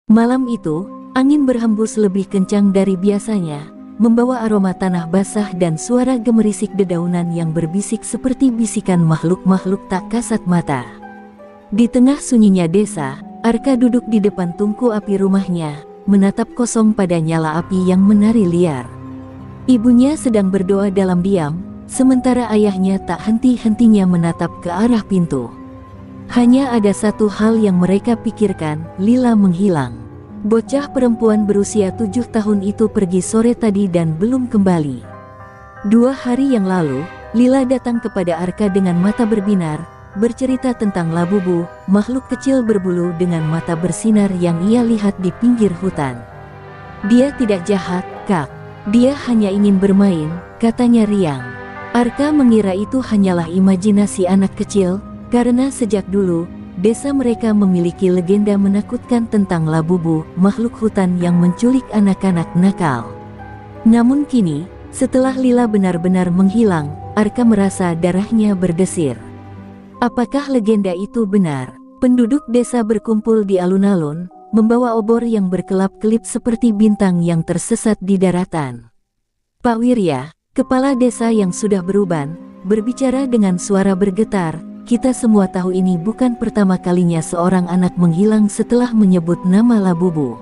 Malam itu, angin berhembus lebih kencang dari biasanya, membawa aroma tanah basah dan suara gemerisik dedaunan yang berbisik seperti bisikan makhluk-makhluk tak kasat mata. Di tengah sunyinya desa, Arka duduk di depan tungku api rumahnya, menatap kosong pada nyala api yang menari liar. Ibunya sedang berdoa dalam diam, sementara ayahnya tak henti-hentinya menatap ke arah pintu. Hanya ada satu hal yang mereka pikirkan, Lila menghilang. Bocah perempuan berusia 7 tahun itu pergi sore tadi dan belum kembali. 2 hari yang lalu, Lila datang kepada Arka dengan mata berbinar, bercerita tentang Labubu, makhluk kecil berbulu dengan mata bersinar yang ia lihat di pinggir hutan. Dia tidak jahat, Kak. Dia hanya ingin bermain, katanya riang. Arka mengira itu hanyalah imajinasi anak kecil, karena sejak dulu, desa mereka memiliki legenda menakutkan tentang Labubu, makhluk hutan yang menculik anak-anak nakal. Namun kini, setelah Lila benar-benar menghilang, Arka merasa darahnya berdesir. Apakah legenda itu benar? Penduduk desa berkumpul di alun-alun, membawa obor yang berkelap-kelip seperti bintang yang tersesat di daratan. Pak Wirya, kepala desa yang sudah beruban, berbicara dengan suara bergetar, "Kita semua tahu ini bukan pertama kalinya seorang anak menghilang setelah menyebut nama Labubu.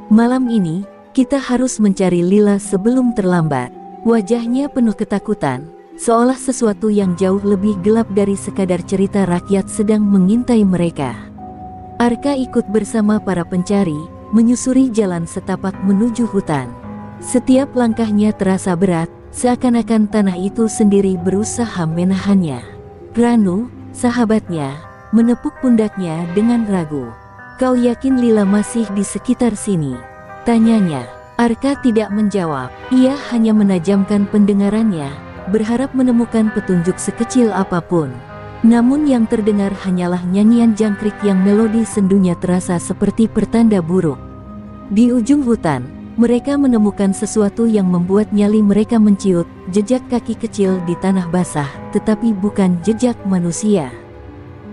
Malam ini, kita harus mencari Lila sebelum terlambat." Wajahnya penuh ketakutan, seolah sesuatu yang jauh lebih gelap dari sekadar cerita rakyat sedang mengintai mereka. Arka ikut bersama para pencari, menyusuri jalan setapak menuju hutan. Setiap langkahnya terasa berat, seakan-akan tanah itu sendiri berusaha menahannya. Ranu, sahabatnya, menepuk pundaknya dengan ragu. "Kau yakin Lila masih di sekitar sini?" tanyanya. Arka tidak menjawab, ia hanya menajamkan pendengarannya, berharap menemukan petunjuk sekecil apapun. Namun yang terdengar hanyalah nyanyian jangkrik yang melodi sendunya terasa seperti pertanda buruk. Di ujung hutan, mereka menemukan sesuatu yang membuat nyali mereka menciut, jejak kaki kecil di tanah basah, tetapi bukan jejak manusia.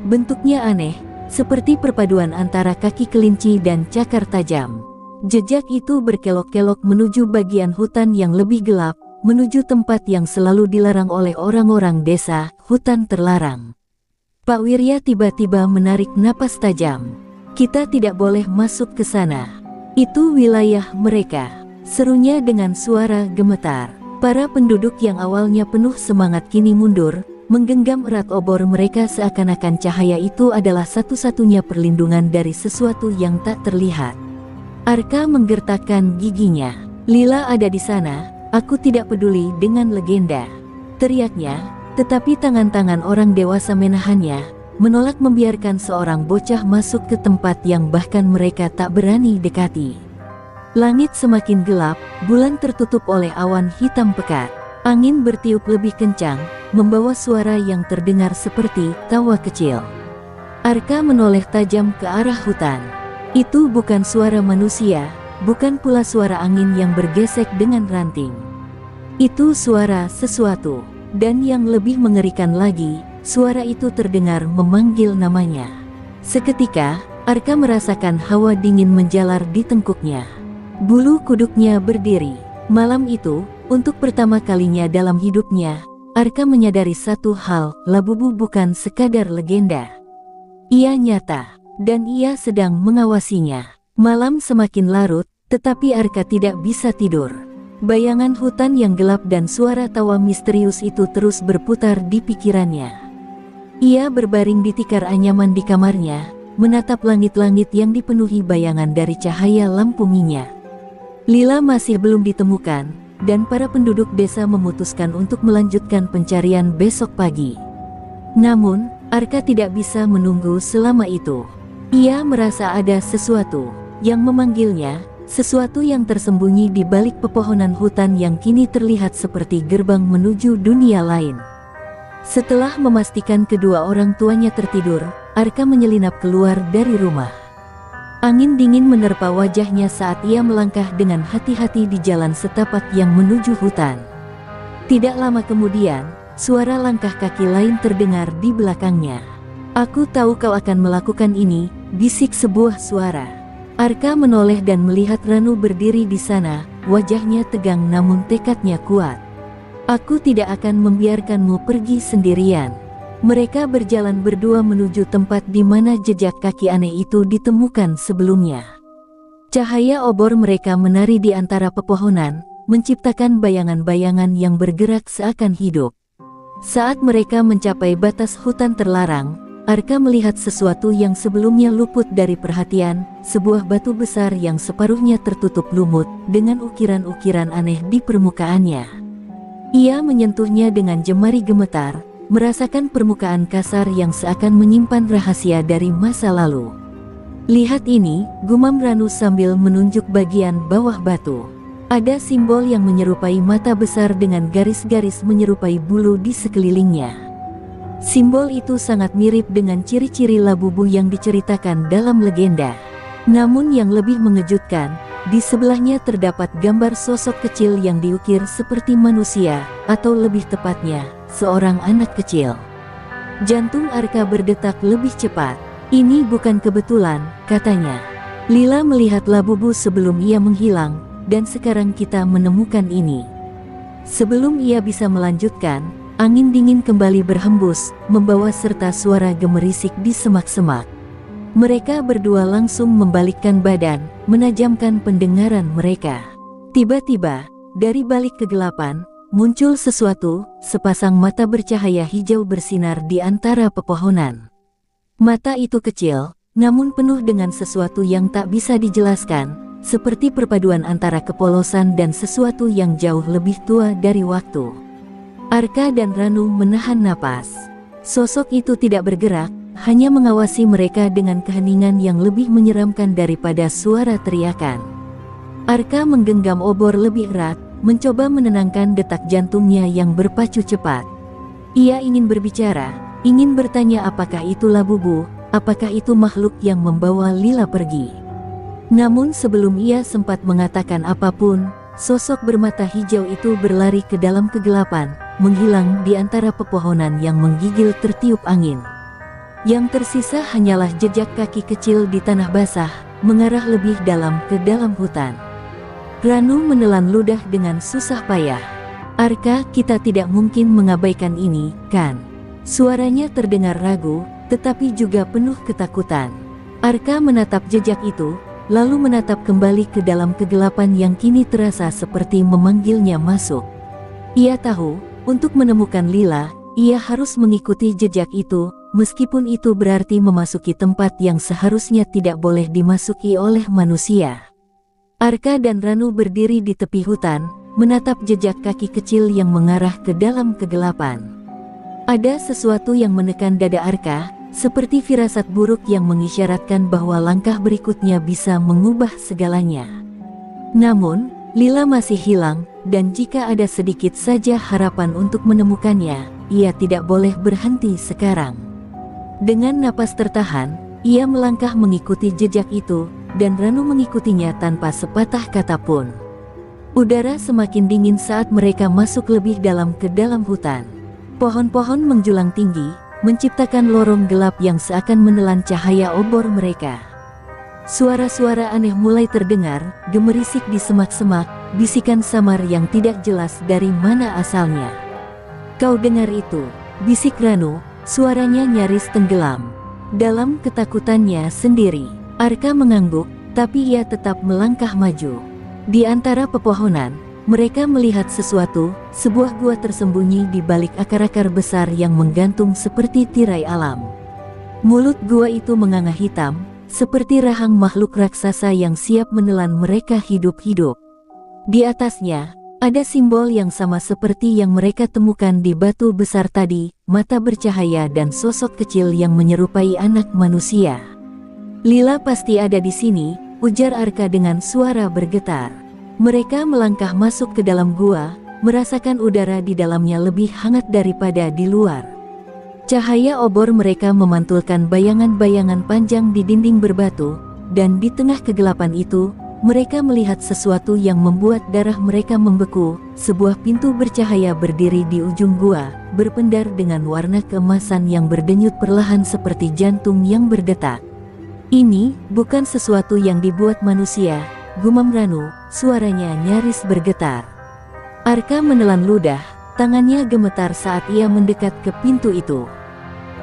Bentuknya aneh, seperti perpaduan antara kaki kelinci dan cakar tajam. Jejak itu berkelok-kelok menuju bagian hutan yang lebih gelap, menuju tempat yang selalu dilarang oleh orang-orang desa, hutan terlarang. Pak Wirya tiba-tiba menarik napas tajam. "Kita tidak boleh masuk ke sana. Itu wilayah mereka," serunya dengan suara gemetar. Para penduduk yang awalnya penuh semangat kini mundur, menggenggam erat obor mereka seakan-akan cahaya itu adalah satu-satunya perlindungan dari sesuatu yang tak terlihat. Arka menggertakkan giginya. "Lila ada di sana, aku tidak peduli dengan legenda," teriaknya, tetapi tangan-tangan orang dewasa menahannya, menolak membiarkan seorang bocah masuk ke tempat yang bahkan mereka tak berani dekati. Langit semakin gelap, bulan tertutup oleh awan hitam pekat. Angin bertiup lebih kencang, membawa suara yang terdengar seperti tawa kecil. Arka menoleh tajam ke arah hutan. Itu bukan suara manusia, bukan pula suara angin yang bergesek dengan ranting. Itu suara sesuatu, dan yang lebih mengerikan lagi, suara itu terdengar memanggil namanya. Seketika, Arka merasakan hawa dingin menjalar di tengkuknya. Bulu kuduknya berdiri. Malam itu, untuk pertama kalinya dalam hidupnya, Arka menyadari satu hal, Labubu bukan sekadar legenda. Ia nyata, dan ia sedang mengawasinya. Malam semakin larut, tetapi Arka tidak bisa tidur. Bayangan hutan yang gelap dan suara tawa misterius itu terus berputar di pikirannya. Ia berbaring di tikar anyaman di kamarnya, menatap langit-langit yang dipenuhi bayangan dari cahaya lampu minyak. Lila masih belum ditemukan, dan para penduduk desa memutuskan untuk melanjutkan pencarian besok pagi. Namun, Arka tidak bisa menunggu selama itu. Ia merasa ada sesuatu yang memanggilnya, sesuatu yang tersembunyi di balik pepohonan hutan yang kini terlihat seperti gerbang menuju dunia lain. Setelah memastikan kedua orang tuanya tertidur, Arka menyelinap keluar dari rumah. Angin dingin menerpa wajahnya saat ia melangkah dengan hati-hati di jalan setapak yang menuju hutan. Tidak lama kemudian, suara langkah kaki lain terdengar di belakangnya. "Aku tahu kau akan melakukan ini," bisik sebuah suara. Arka menoleh dan melihat Ranu berdiri di sana, wajahnya tegang namun tekadnya kuat. Aku tidak akan membiarkanmu pergi sendirian. Mereka berjalan berdua menuju tempat di mana jejak kaki aneh itu ditemukan sebelumnya. Cahaya obor mereka menari di antara pepohonan, menciptakan bayangan-bayangan yang bergerak seakan hidup. Saat mereka mencapai batas hutan terlarang, Arka melihat sesuatu yang sebelumnya luput dari perhatian, sebuah batu besar yang separuhnya tertutup lumut, dengan ukiran-ukiran aneh di permukaannya. Ia menyentuhnya dengan jemari gemetar, merasakan permukaan kasar yang seakan menyimpan rahasia dari masa lalu. Lihat ini, gumam Ranu sambil menunjuk bagian bawah batu. Ada simbol yang menyerupai mata besar dengan garis-garis menyerupai bulu di sekelilingnya. Simbol itu sangat mirip dengan ciri-ciri Labubu yang diceritakan dalam legenda. Namun yang lebih mengejutkan, di sebelahnya terdapat gambar sosok kecil yang diukir seperti manusia, atau lebih tepatnya, seorang anak kecil. Jantung Arka berdetak lebih cepat. Ini bukan kebetulan, katanya. Lila melihat Labubu sebelum ia menghilang, dan sekarang kita menemukan ini. Sebelum ia bisa melanjutkan, angin dingin kembali berhembus, membawa serta suara gemerisik di semak-semak. Mereka berdua langsung membalikkan badan, menajamkan pendengaran mereka. Tiba-tiba, dari balik kegelapan, muncul sesuatu, sepasang mata bercahaya hijau bersinar di antara pepohonan. Mata itu kecil, namun penuh dengan sesuatu yang tak bisa dijelaskan, seperti perpaduan antara kepolosan dan sesuatu yang jauh lebih tua dari waktu. Arka dan Ranu menahan napas. Sosok itu tidak bergerak, hanya mengawasi mereka dengan keheningan yang lebih menyeramkan daripada suara teriakan. Arka menggenggam obor lebih erat, mencoba menenangkan detak jantungnya yang berpacu cepat. Ia ingin berbicara, ingin bertanya apakah itu Labubu, apakah itu makhluk yang membawa Lila pergi. Namun sebelum ia sempat mengatakan apapun, sosok bermata hijau itu berlari ke dalam kegelapan, menghilang di antara pepohonan yang menggigil tertiup angin. Yang tersisa hanyalah jejak kaki kecil di tanah basah, mengarah lebih dalam ke dalam hutan. Ranu menelan ludah dengan susah payah. Arka, kita tidak mungkin mengabaikan ini, kan? Suaranya terdengar ragu, tetapi juga penuh ketakutan. Arka menatap jejak itu, lalu menatap kembali ke dalam kegelapan yang kini terasa seperti memanggilnya masuk. Ia tahu, untuk menemukan Lila, ia harus mengikuti jejak itu, meskipun itu berarti memasuki tempat yang seharusnya tidak boleh dimasuki oleh manusia. Arka dan Ranu berdiri di tepi hutan, menatap jejak kaki kecil yang mengarah ke dalam kegelapan. Ada sesuatu yang menekan dada Arka, seperti firasat buruk yang mengisyaratkan bahwa langkah berikutnya bisa mengubah segalanya. Namun, Lila masih hilang, dan jika ada sedikit saja harapan untuk menemukannya, ia tidak boleh berhenti sekarang. Dengan napas tertahan, ia melangkah mengikuti jejak itu, dan Ranu mengikutinya tanpa sepatah kata pun. Udara semakin dingin saat mereka masuk lebih dalam ke dalam hutan. Pohon-pohon menjulang tinggi, menciptakan lorong gelap yang seakan menelan cahaya obor mereka. Suara-suara aneh mulai terdengar, gemerisik di semak-semak, bisikan samar yang tidak jelas dari mana asalnya. Kau dengar itu? Bisik Ranu, suaranya nyaris tenggelam. Dalam ketakutannya sendiri, Arka mengangguk, tapi ia tetap melangkah maju. Di antara pepohonan, mereka melihat sesuatu, sebuah gua tersembunyi di balik akar-akar besar yang menggantung seperti tirai alam. Mulut gua itu menganga hitam, seperti rahang makhluk raksasa yang siap menelan mereka hidup-hidup. Di atasnya, ada simbol yang sama seperti yang mereka temukan di batu besar tadi, mata bercahaya dan sosok kecil yang menyerupai anak manusia. Lila pasti ada di sini, ujar Arka dengan suara bergetar. Mereka melangkah masuk ke dalam gua, merasakan udara di dalamnya lebih hangat daripada di luar. Cahaya obor mereka memantulkan bayangan-bayangan panjang di dinding berbatu, dan di tengah kegelapan itu, mereka melihat sesuatu yang membuat darah mereka membeku. Sebuah pintu bercahaya berdiri di ujung gua, berpendar dengan warna keemasan yang berdenyut perlahan seperti jantung yang berdetak. Ini bukan sesuatu yang dibuat manusia, gumam Ranu, suaranya nyaris bergetar. Arka menelan ludah, tangannya gemetar saat ia mendekat ke pintu itu.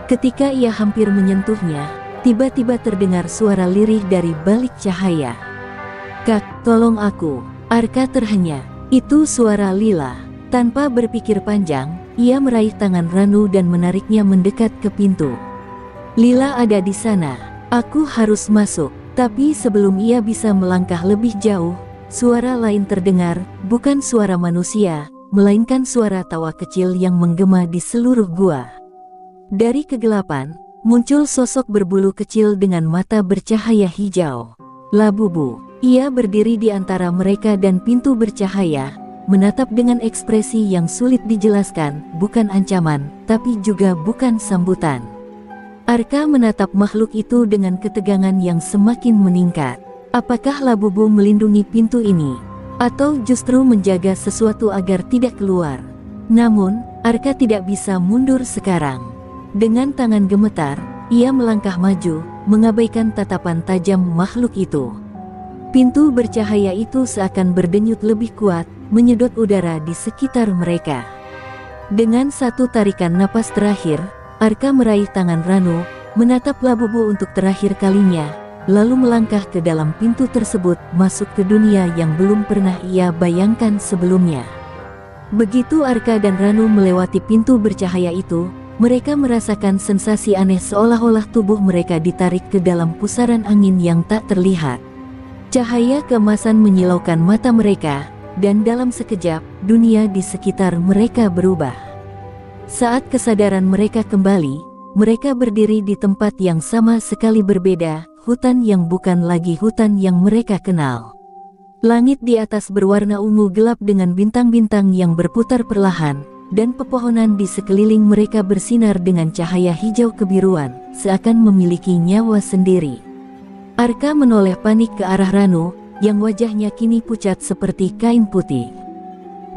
Ketika ia hampir menyentuhnya, tiba-tiba terdengar suara lirih dari balik cahaya. "Kak, tolong aku." Arka terhenyak. Itu suara Lila. Tanpa berpikir panjang, ia meraih tangan Ranu dan menariknya mendekat ke pintu. "Lila ada di sana. Aku harus masuk." Tapi sebelum ia bisa melangkah lebih jauh, suara lain terdengar, bukan suara manusia, melainkan suara tawa kecil yang menggema di seluruh gua. Dari kegelapan, muncul sosok berbulu kecil dengan mata bercahaya hijau. Labubu. Ia berdiri di antara mereka dan pintu bercahaya, menatap dengan ekspresi yang sulit dijelaskan, bukan ancaman, tapi juga bukan sambutan. Arka menatap makhluk itu dengan ketegangan yang semakin meningkat. Apakah Labubu melindungi pintu ini? Atau justru menjaga sesuatu agar tidak keluar? Namun, Arka tidak bisa mundur sekarang. Dengan tangan gemetar, ia melangkah maju, mengabaikan tatapan tajam makhluk itu. Pintu bercahaya itu seakan berdenyut lebih kuat, menyedot udara di sekitar mereka. Dengan satu tarikan napas terakhir, Arka meraih tangan Ranu, menatap Labubu untuk terakhir kalinya, lalu melangkah ke dalam pintu tersebut, masuk ke dunia yang belum pernah ia bayangkan sebelumnya. Begitu Arka dan Ranu melewati pintu bercahaya itu, mereka merasakan sensasi aneh seolah-olah tubuh mereka ditarik ke dalam pusaran angin yang tak terlihat. Cahaya keemasan menyilaukan mata mereka, dan dalam sekejap, dunia di sekitar mereka berubah. Saat kesadaran mereka kembali, mereka berdiri di tempat yang sama sekali berbeda, hutan yang bukan lagi hutan yang mereka kenal. Langit di atas berwarna ungu gelap dengan bintang-bintang yang berputar perlahan, dan pepohonan di sekeliling mereka bersinar dengan cahaya hijau kebiruan, seakan memiliki nyawa sendiri. Arka menoleh panik ke arah Ranu, yang wajahnya kini pucat seperti kain putih.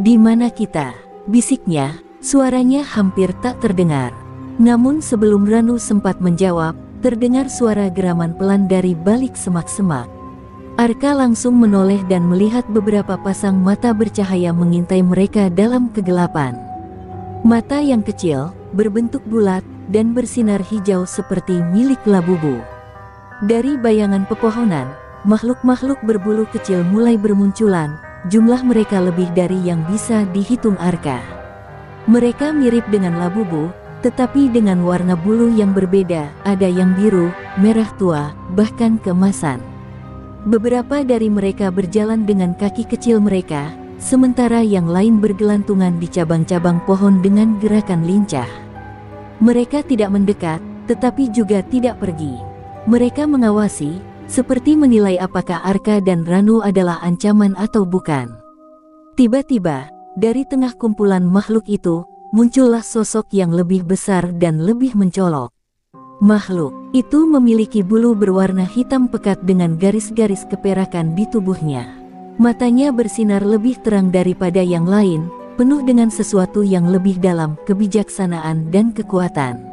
"Di mana kita?" bisiknya. Suaranya hampir tak terdengar. Namun sebelum Ranu sempat menjawab, terdengar suara geraman pelan dari balik semak-semak. Arka langsung menoleh dan melihat beberapa pasang mata bercahaya mengintai mereka dalam kegelapan. Mata yang kecil, berbentuk bulat, dan bersinar hijau seperti milik Labubu. Dari bayangan pepohonan, makhluk-makhluk berbulu kecil mulai bermunculan, jumlah mereka lebih dari yang bisa dihitung Arka. Mereka mirip dengan Labubu, tetapi dengan warna bulu yang berbeda, ada yang biru, merah tua, bahkan keemasan. Beberapa dari mereka berjalan dengan kaki kecil mereka, sementara yang lain bergelantungan di cabang-cabang pohon dengan gerakan lincah. Mereka tidak mendekat, tetapi juga tidak pergi. Mereka mengawasi, seperti menilai apakah Arka dan Ranu adalah ancaman atau bukan. Tiba-tiba, dari tengah kumpulan makhluk itu, muncullah sosok yang lebih besar dan lebih mencolok. Makhluk itu memiliki bulu berwarna hitam pekat dengan garis-garis keperakan di tubuhnya. Matanya bersinar lebih terang daripada yang lain, penuh dengan sesuatu yang lebih dalam, kebijaksanaan dan kekuatan.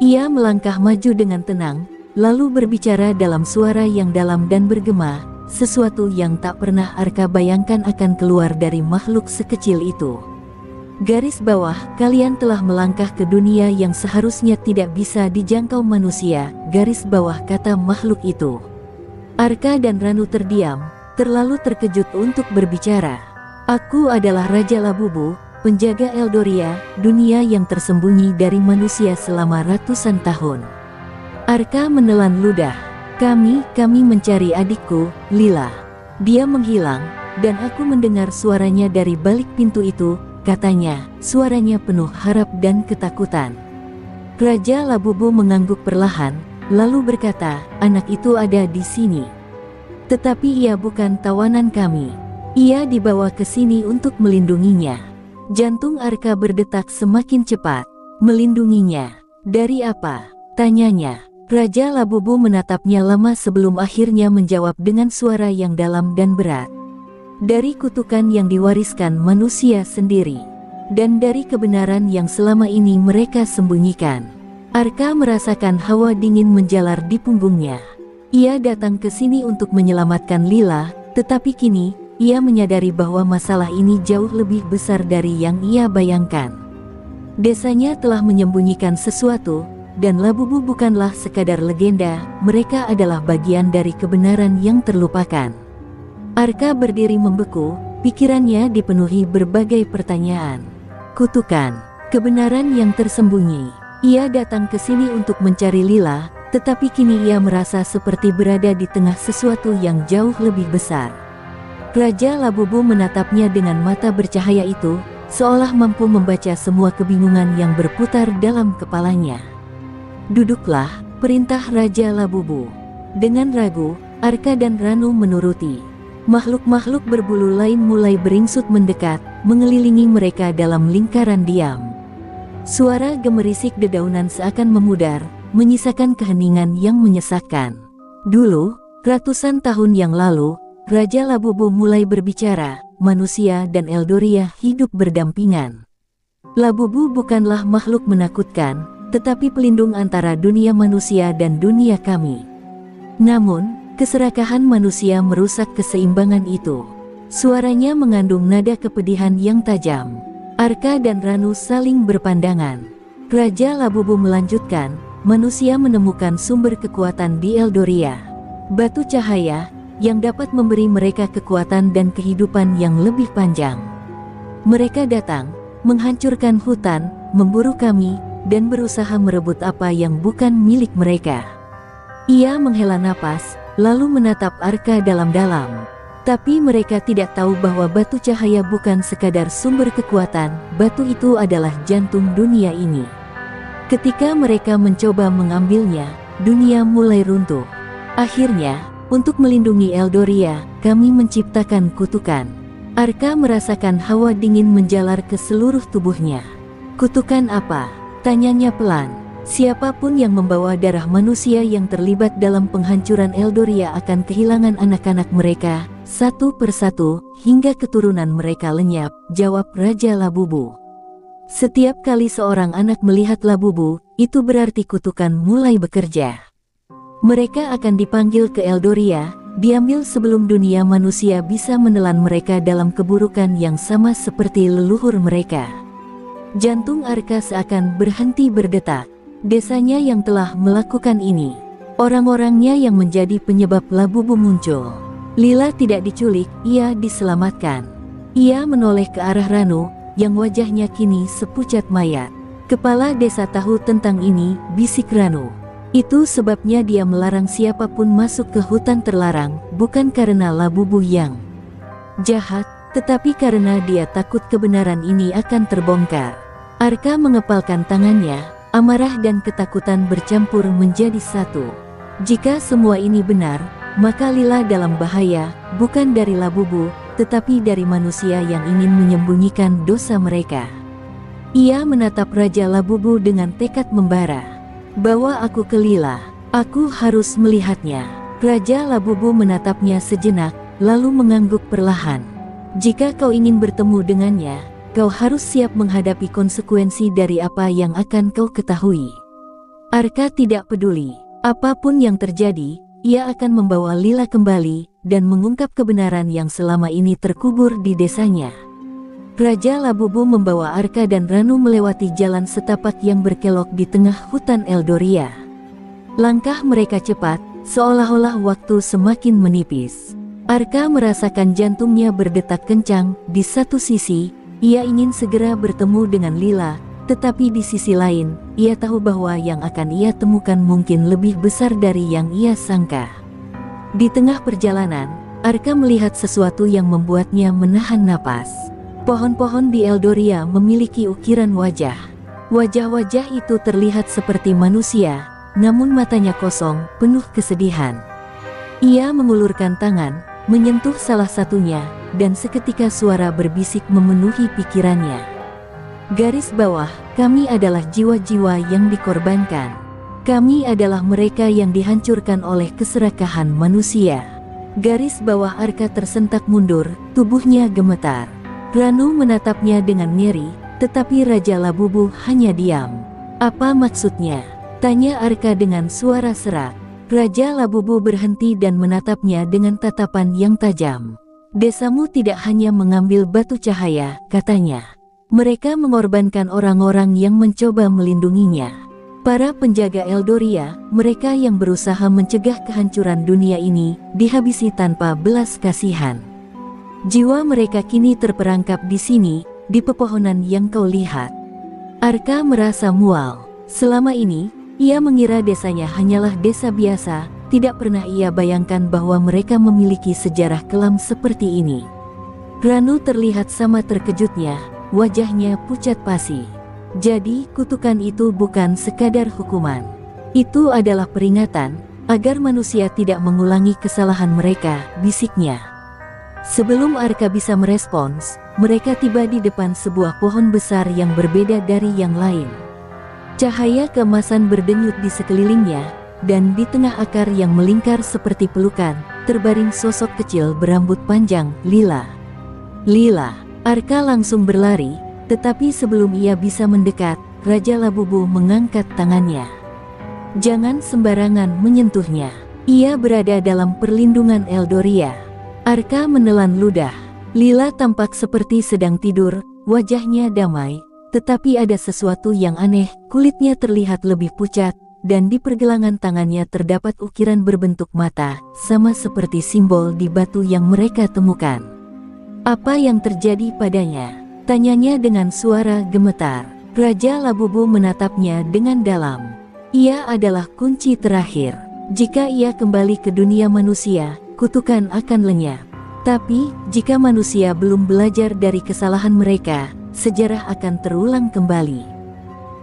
Ia melangkah maju dengan tenang, lalu berbicara dalam suara yang dalam dan bergema, sesuatu yang tak pernah Arka bayangkan akan keluar dari makhluk sekecil itu. "Garis bawah, kalian telah melangkah ke dunia yang seharusnya tidak bisa dijangkau manusia." Garis bawah, kata makhluk itu. Arka dan Ranu terdiam, terlalu terkejut untuk berbicara. "Aku adalah Raja Labubu, penjaga Eldoria, dunia yang tersembunyi dari manusia selama ratusan tahun." Arka menelan ludah. Kami mencari adikku, Lila. Dia menghilang, dan aku mendengar suaranya dari balik pintu itu," katanya, suaranya penuh harap dan ketakutan. Raja Labubu mengangguk perlahan, lalu berkata, "Anak itu ada di sini. Tetapi ia bukan tawanan kami. Ia dibawa ke sini untuk melindunginya." Jantung Arka berdetak semakin cepat. "Melindunginya? Dari apa?" tanyanya. Raja Labubu menatapnya lama sebelum akhirnya menjawab dengan suara yang dalam dan berat. "Dari kutukan yang diwariskan manusia sendiri, dan dari kebenaran yang selama ini mereka sembunyikan." Arka merasakan hawa dingin menjalar di punggungnya. Ia datang ke sini untuk menyelamatkan Lila, tetapi kini, ia menyadari bahwa masalah ini jauh lebih besar dari yang ia bayangkan. Desanya telah menyembunyikan sesuatu, dan Labubu bukanlah sekadar legenda, mereka adalah bagian dari kebenaran yang terlupakan. Arka berdiri membeku, pikirannya dipenuhi berbagai pertanyaan. Kutukan, kebenaran yang tersembunyi. Ia datang ke sini untuk mencari Lila, tetapi kini ia merasa seperti berada di tengah sesuatu yang jauh lebih besar. Raja Labubu menatapnya dengan mata bercahaya itu, seolah mampu membaca semua kebingungan yang berputar dalam kepalanya. Duduklah, perintah Raja Labubu. Dengan ragu, Arka dan Ranu menuruti. Makhluk-makhluk berbulu lain mulai beringsut mendekat, mengelilingi mereka dalam lingkaran diam. Suara gemerisik dedaunan seakan memudar, menyisakan keheningan yang menyesakkan. Dulu, ratusan tahun yang lalu, Raja Labubu mulai berbicara, manusia dan Eldoria hidup berdampingan. Labubu bukanlah makhluk menakutkan, tetapi pelindung antara dunia manusia dan dunia kami. Namun, keserakahan manusia merusak keseimbangan itu. Suaranya mengandung nada kepedihan yang tajam. Arka dan Ranu saling berpandangan. Raja Labubu melanjutkan, manusia menemukan sumber kekuatan di Eldoria. Batu cahaya, yang dapat memberi mereka kekuatan dan kehidupan yang lebih panjang. Mereka datang, menghancurkan hutan, memburu kami, dan berusaha merebut apa yang bukan milik mereka. Ia menghela napas, lalu menatap Arka dalam-dalam. Tapi mereka tidak tahu bahwa batu cahaya bukan sekadar sumber kekuatan, batu itu adalah jantung dunia ini. Ketika mereka mencoba mengambilnya, dunia mulai runtuh. Akhirnya, untuk melindungi Eldoria, kami menciptakan kutukan. Arka merasakan hawa dingin menjalar ke seluruh tubuhnya. Kutukan apa? Tanyanya pelan. Siapapun yang membawa darah manusia yang terlibat dalam penghancuran Eldoria akan kehilangan anak-anak mereka, satu persatu, hingga keturunan mereka lenyap, jawab Raja Labubu. Setiap kali seorang anak melihat Labubu, itu berarti kutukan mulai bekerja. Mereka akan dipanggil ke Eldoria, diambil sebelum dunia manusia bisa menelan mereka dalam keburukan yang sama seperti leluhur mereka. Jantung Arka seakan berhenti berdetak. Desanya yang telah melakukan ini, orang-orangnya yang menjadi penyebab Labubu muncul. Lila tidak diculik, ia diselamatkan. Ia menoleh ke arah Ranu, yang wajahnya kini sepucat mayat. Kepala desa tahu tentang ini, bisik Ranu. Itu sebabnya dia melarang siapapun masuk ke hutan terlarang, bukan karena Labubu yang jahat, tetapi karena dia takut kebenaran ini akan terbongkar. Arka mengepalkan tangannya. Amarah dan ketakutan bercampur menjadi satu. Jika semua ini benar, maka Lila dalam bahaya, bukan dari Labubu, tetapi dari manusia yang ingin menyembunyikan dosa mereka. Ia menatap Raja Labubu dengan tekad membara. Bawa aku ke Lila, aku harus melihatnya. Raja Labubu menatapnya sejenak, lalu mengangguk perlahan. Jika kau ingin bertemu dengannya, kau harus siap menghadapi konsekuensi dari apa yang akan kau ketahui. Arka tidak peduli. Apapun yang terjadi, ia akan membawa Lila kembali, dan mengungkap kebenaran yang selama ini terkubur di desanya. Raja Labubu membawa Arka dan Ranu melewati jalan setapak yang berkelok di tengah hutan Eldoria. Langkah mereka cepat, seolah-olah waktu semakin menipis. Arka merasakan jantungnya berdetak kencang. Di satu sisi, ia ingin segera bertemu dengan Lila, tetapi di sisi lain, ia tahu bahwa yang akan ia temukan mungkin lebih besar dari yang ia sangka. Di tengah perjalanan, Arka melihat sesuatu yang membuatnya menahan napas. Pohon-pohon di Eldoria memiliki ukiran wajah. Wajah-wajah itu terlihat seperti manusia, namun matanya kosong, penuh kesedihan. Ia mengulurkan tangan, menyentuh salah satunya, dan seketika suara berbisik memenuhi pikirannya. Garis bawah, kami adalah jiwa-jiwa yang dikorbankan. Kami adalah mereka yang dihancurkan oleh keserakahan manusia. Garis bawah. Arka tersentak mundur, tubuhnya gemetar. Ranu menatapnya dengan ngeri, tetapi Raja Labubu hanya diam. Apa maksudnya? Tanya Arka dengan suara serak. Raja Labubu berhenti dan menatapnya dengan tatapan yang tajam. Desamu tidak hanya mengambil batu cahaya, katanya. Mereka mengorbankan orang-orang yang mencoba melindunginya. Para penjaga Eldoria, mereka yang berusaha mencegah kehancuran dunia ini, dihabisi tanpa belas kasihan. Jiwa mereka kini terperangkap di sini, di pepohonan yang kau lihat. Arka merasa mual. Selama ini, ia mengira desanya hanyalah desa biasa, tidak pernah ia bayangkan bahwa mereka memiliki sejarah kelam seperti ini. Ranu terlihat sama terkejutnya, wajahnya pucat pasi. Jadi, kutukan itu bukan sekadar hukuman. Itu adalah peringatan, agar manusia tidak mengulangi kesalahan mereka, bisiknya. Sebelum Arka bisa merespons, mereka tiba di depan sebuah pohon besar yang berbeda dari yang lain. Cahaya keemasan berdenyut di sekelilingnya, dan di tengah akar yang melingkar seperti pelukan, terbaring sosok kecil berambut panjang, Lila. Lila, Arka langsung berlari, tetapi sebelum ia bisa mendekat, Raja Labubu mengangkat tangannya. Jangan sembarangan menyentuhnya. Ia berada dalam perlindungan Eldoria. Arka menelan ludah. Lila tampak seperti sedang tidur, wajahnya damai, tetapi ada sesuatu yang aneh, kulitnya terlihat lebih pucat, dan di pergelangan tangannya terdapat ukiran berbentuk mata, sama seperti simbol di batu yang mereka temukan. Apa yang terjadi padanya? Tanyanya dengan suara gemetar. Raja Labubu menatapnya dengan dalam. Ia adalah kunci terakhir. Jika ia kembali ke dunia manusia, kutukan akan lenyap. Tapi, jika manusia belum belajar dari kesalahan mereka, sejarah akan terulang kembali.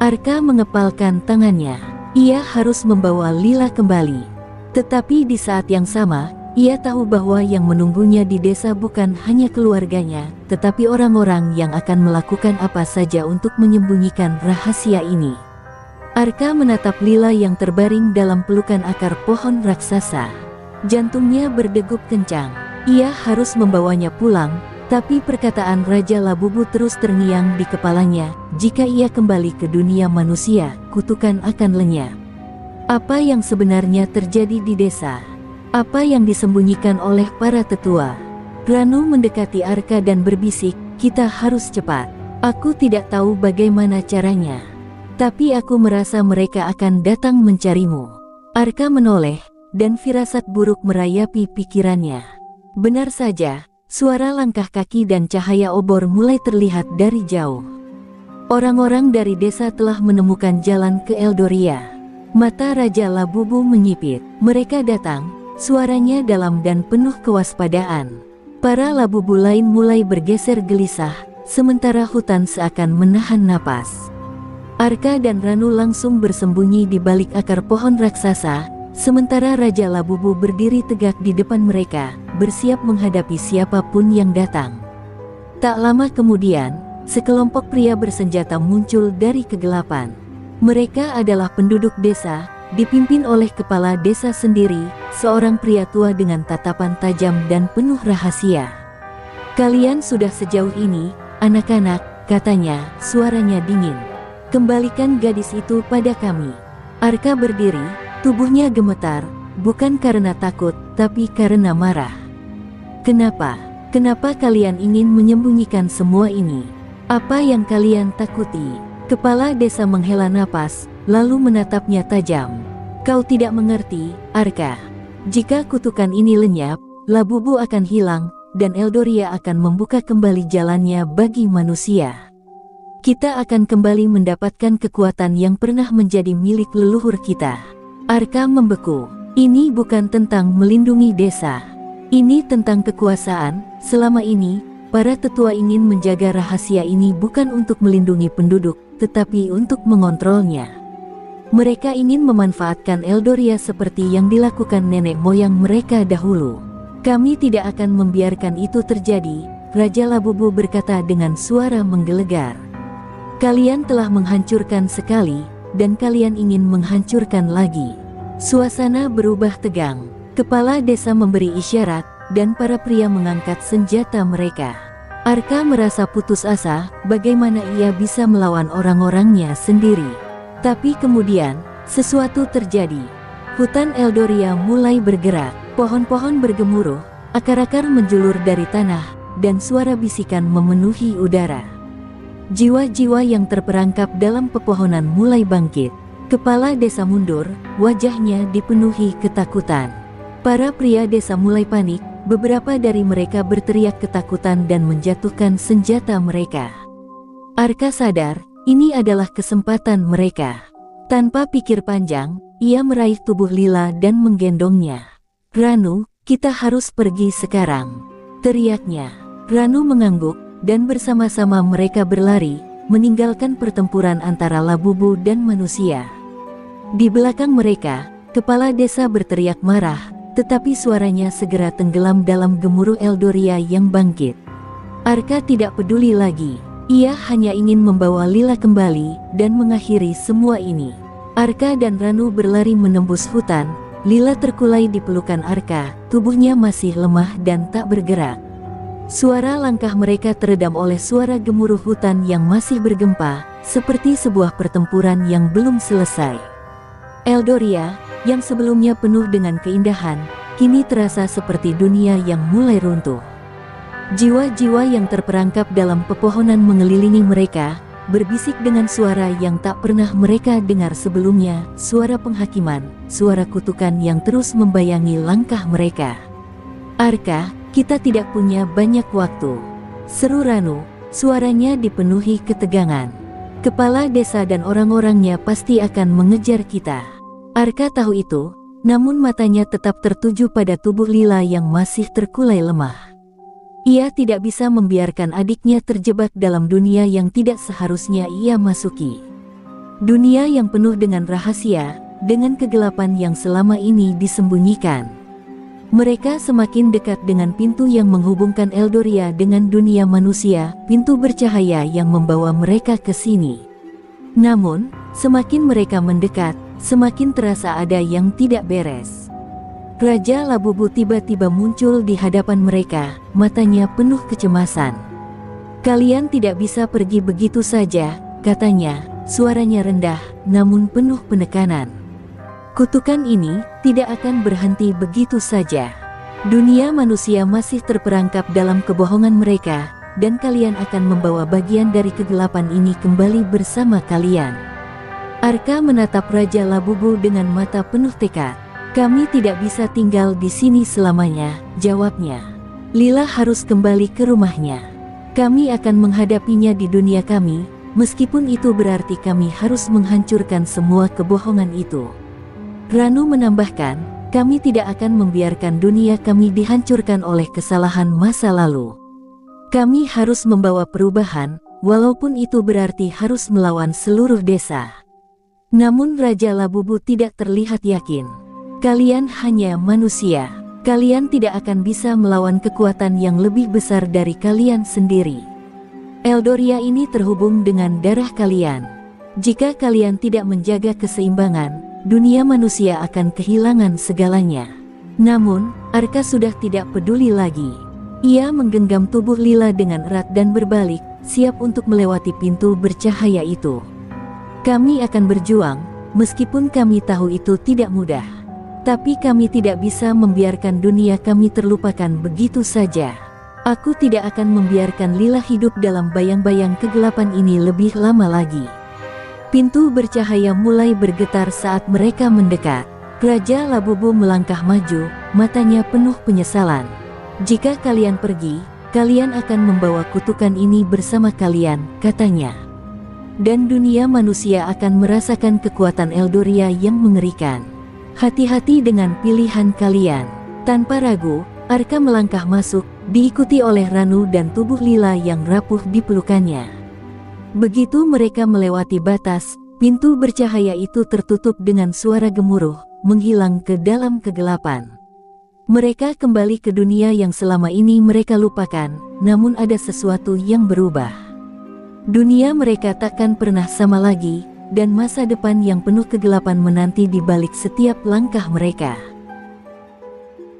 Arka mengepalkan tangannya. Ia harus membawa Lila kembali. Tetapi di saat yang sama, ia tahu bahwa yang menunggunya di desa bukan hanya keluarganya, tetapi orang-orang yang akan melakukan apa saja untuk menyembunyikan rahasia ini. Arka menatap Lila yang terbaring dalam pelukan akar pohon raksasa. Jantungnya berdegup kencang. Ia harus membawanya pulang, tapi perkataan Raja Labubu terus terngiang di kepalanya. Jika ia kembali ke dunia manusia, kutukan akan lenyap. Apa yang sebenarnya terjadi di desa? Apa yang disembunyikan oleh para tetua? Ranu mendekati Arka dan berbisik, kita harus cepat. Aku tidak tahu bagaimana caranya. Tapi aku merasa mereka akan datang mencarimu. Arka menoleh, dan firasat buruk merayapi pikirannya. Benar saja, suara langkah kaki dan cahaya obor mulai terlihat dari jauh. Orang-orang dari desa telah menemukan jalan ke Eldoria. Mata Raja Labubu menyipit. Mereka datang, suaranya dalam dan penuh kewaspadaan. Para Labubu lain mulai bergeser gelisah, sementara hutan seakan menahan napas. Arka dan Ranu langsung bersembunyi di balik akar pohon raksasa, sementara Raja Labubu berdiri tegak di depan mereka, bersiap menghadapi siapapun yang datang. Tak lama kemudian, sekelompok pria bersenjata muncul dari kegelapan. Mereka adalah penduduk desa, dipimpin oleh kepala desa sendiri, seorang pria tua dengan tatapan tajam dan penuh rahasia. Kalian sudah sejauh ini, anak-anak, katanya, suaranya dingin. Kembalikan gadis itu pada kami. Arka berdiri, tubuhnya gemetar, bukan karena takut, tapi karena marah. Kenapa? Kenapa kalian ingin menyembunyikan semua ini? Apa yang kalian takuti? Kepala desa menghela napas, lalu menatapnya tajam. Kau tidak mengerti, Arka. Jika kutukan ini lenyap, Labubu akan hilang, dan Eldoria akan membuka kembali jalannya bagi manusia. Kita akan kembali mendapatkan kekuatan yang pernah menjadi milik leluhur kita. Arka membeku. Ini bukan tentang melindungi desa. Ini tentang kekuasaan. Selama ini, para tetua ingin menjaga rahasia ini bukan untuk melindungi penduduk, tetapi untuk mengontrolnya. Mereka ingin memanfaatkan Eldoria seperti yang dilakukan nenek moyang mereka dahulu. Kami tidak akan membiarkan itu terjadi, Raja Labubu berkata dengan suara menggelegar. Kalian telah menghancurkan sekali, dan kalian ingin menghancurkan lagi. Suasana berubah tegang. Kepala desa memberi isyarat, dan para pria mengangkat senjata mereka. Arka merasa putus asa, bagaimana ia bisa melawan orang-orangnya sendiri. Tapi kemudian, sesuatu terjadi. Hutan Eldoria mulai bergerak, pohon-pohon bergemuruh, akar-akar menjulur dari tanah, dan suara bisikan memenuhi udara. Jiwa-jiwa yang terperangkap dalam pepohonan mulai bangkit. Kepala desa mundur, wajahnya dipenuhi ketakutan. Para pria desa mulai panik, beberapa dari mereka berteriak ketakutan dan menjatuhkan senjata mereka. Arka sadar, ini adalah kesempatan mereka. Tanpa pikir panjang, ia meraih tubuh Lila dan menggendongnya. "Ranu, kita harus pergi sekarang," teriaknya. Ranu mengangguk, dan bersama-sama mereka berlari, meninggalkan pertempuran antara Labubu dan manusia. Di belakang mereka, kepala desa berteriak marah, tetapi suaranya segera tenggelam dalam gemuruh Eldoria yang bangkit. Arka tidak peduli lagi. Ia hanya ingin membawa Lila kembali dan mengakhiri semua ini. Arka dan Ranu berlari menembus hutan. Lila terkulai di pelukan Arka, tubuhnya masih lemah dan tak bergerak. Suara langkah mereka teredam oleh suara gemuruh hutan yang masih bergempa, seperti sebuah pertempuran yang belum selesai. Eldoria, yang sebelumnya penuh dengan keindahan, kini terasa seperti dunia yang mulai runtuh. Jiwa-jiwa yang terperangkap dalam pepohonan mengelilingi mereka, berbisik dengan suara yang tak pernah mereka dengar sebelumnya, suara penghakiman, suara kutukan yang terus membayangi langkah mereka. "Arka, kita tidak punya banyak waktu," seru Ranu, suaranya dipenuhi ketegangan. "Kepala desa dan orang-orangnya pasti akan mengejar kita." Arka tahu itu, namun matanya tetap tertuju pada tubuh Lila yang masih terkulai lemah. Ia tidak bisa membiarkan adiknya terjebak dalam dunia yang tidak seharusnya ia masuki. Dunia yang penuh dengan rahasia, dengan kegelapan yang selama ini disembunyikan. Mereka semakin dekat dengan pintu yang menghubungkan Eldoria dengan dunia manusia, pintu bercahaya yang membawa mereka ke sini. Namun, semakin mereka mendekat, semakin terasa ada yang tidak beres. Raja Labubu tiba-tiba muncul di hadapan mereka, matanya penuh kecemasan. "Kalian tidak bisa pergi begitu saja," katanya, suaranya rendah, namun penuh penekanan. "Kutukan ini tidak akan berhenti begitu saja. Dunia manusia masih terperangkap dalam kebohongan mereka, dan kalian akan membawa bagian dari kegelapan ini kembali bersama kalian." Arka menatap Raja Labubu dengan mata penuh tekad. "Kami tidak bisa tinggal di sini selamanya," jawabnya. "Lila harus kembali ke rumahnya. Kami akan menghadapinya di dunia kami, meskipun itu berarti kami harus menghancurkan semua kebohongan itu." Ranu menambahkan, "Kami tidak akan membiarkan dunia kami dihancurkan oleh kesalahan masa lalu. Kami harus membawa perubahan, walaupun itu berarti harus melawan seluruh desa." Namun Raja Labubu tidak terlihat yakin. "Kalian hanya manusia. Kalian tidak akan bisa melawan kekuatan yang lebih besar dari kalian sendiri. Eldoria ini terhubung dengan darah kalian. Jika kalian tidak menjaga keseimbangan, dunia manusia akan kehilangan segalanya." Namun, Arka sudah tidak peduli lagi. Ia menggenggam tubuh Lila dengan erat dan berbalik, siap untuk melewati pintu bercahaya itu. "Kami akan berjuang, meskipun kami tahu itu tidak mudah. Tapi kami tidak bisa membiarkan dunia kami terlupakan begitu saja. Aku tidak akan membiarkan Lila hidup dalam bayang-bayang kegelapan ini lebih lama lagi." Pintu bercahaya mulai bergetar saat mereka mendekat. Raja Labubu melangkah maju, matanya penuh penyesalan. "Jika kalian pergi, kalian akan membawa kutukan ini bersama kalian," katanya. "Dan dunia manusia akan merasakan kekuatan Eldoria yang mengerikan. Hati-hati dengan pilihan kalian." Tanpa ragu, Arka melangkah masuk, diikuti oleh Ranu dan tubuh Lila yang rapuh di pelukannya. Begitu mereka melewati batas, pintu bercahaya itu tertutup dengan suara gemuruh, menghilang ke dalam kegelapan. Mereka kembali ke dunia yang selama ini mereka lupakan, namun ada sesuatu yang berubah. Dunia mereka takkan pernah sama lagi, dan masa depan yang penuh kegelapan menanti di balik setiap langkah mereka.